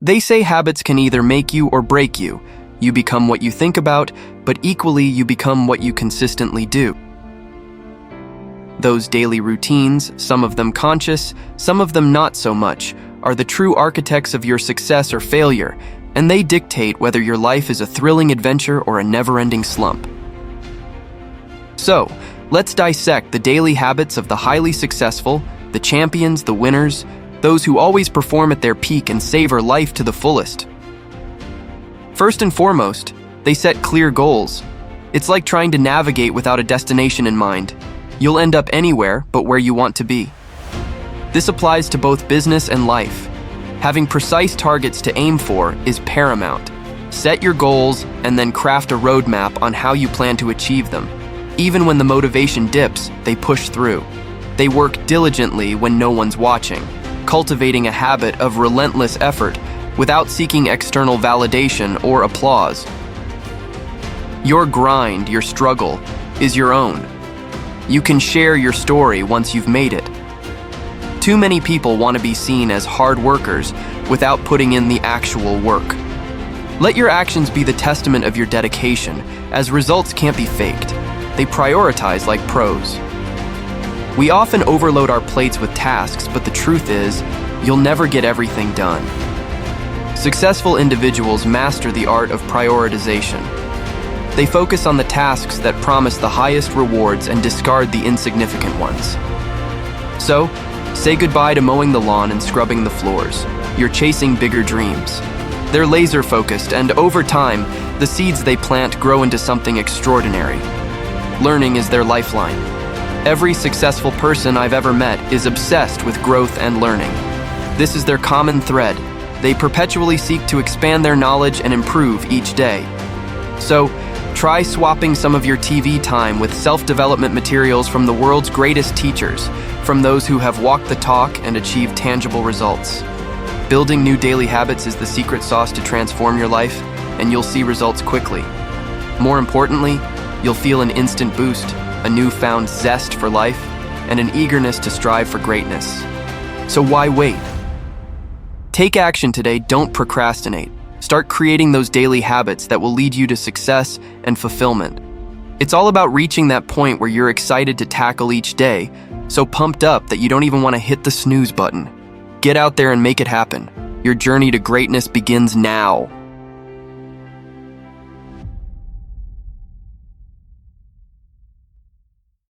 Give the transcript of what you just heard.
They say habits can either make you or break you. You become what you think about, but equally you become what you consistently do. Those daily routines, some of them conscious, some of them not so much, are the true architects of your success or failure, and they dictate whether your life is a thrilling adventure or a never-ending slump. So, let's dissect the daily habits of the highly successful, the champions, the winners, those who always perform at their peak and savor life to the fullest. First and foremost, they set clear goals. It's like trying to navigate without a destination in mind. You'll end up anywhere but where you want to be. This applies to both business and life. Having precise targets to aim for is paramount. Set your goals and then craft a roadmap on how you plan to achieve them. Even when the motivation dips, they push through. They work diligently when no one's watching, cultivating a habit of relentless effort without seeking external validation or applause. Your grind, your struggle, is your own. You can share your story once you've made it. Too many people want to be seen as hard workers without putting in the actual work. Let your actions be the testament of your dedication, as results can't be faked. They prioritize like pros. We often overload our plates with tasks, but the truth is, you'll never get everything done. Successful individuals master the art of prioritization. They focus on the tasks that promise the highest rewards and discard the insignificant ones. So, say goodbye to mowing the lawn and scrubbing the floors. You're chasing bigger dreams. They're laser-focused, and over time, the seeds they plant grow into something extraordinary. Learning is their lifeline. Every successful person I've ever met is obsessed with growth and learning. This is their common thread. They perpetually seek to expand their knowledge and improve each day. So, try swapping some of your TV time with self-development materials from the world's greatest teachers, from those who have walked the talk and achieved tangible results. Building new daily habits is the secret sauce to transform your life, and you'll see results quickly. More importantly, you'll feel an instant boost, a newfound zest for life, and an eagerness to strive for greatness. So why wait? Take action today, don't procrastinate. Start creating those daily habits that will lead you to success and fulfillment. It's all about reaching that point where you're excited to tackle each day, so pumped up that you don't even want to hit the snooze button. Get out there and make it happen. Your journey to greatness begins now.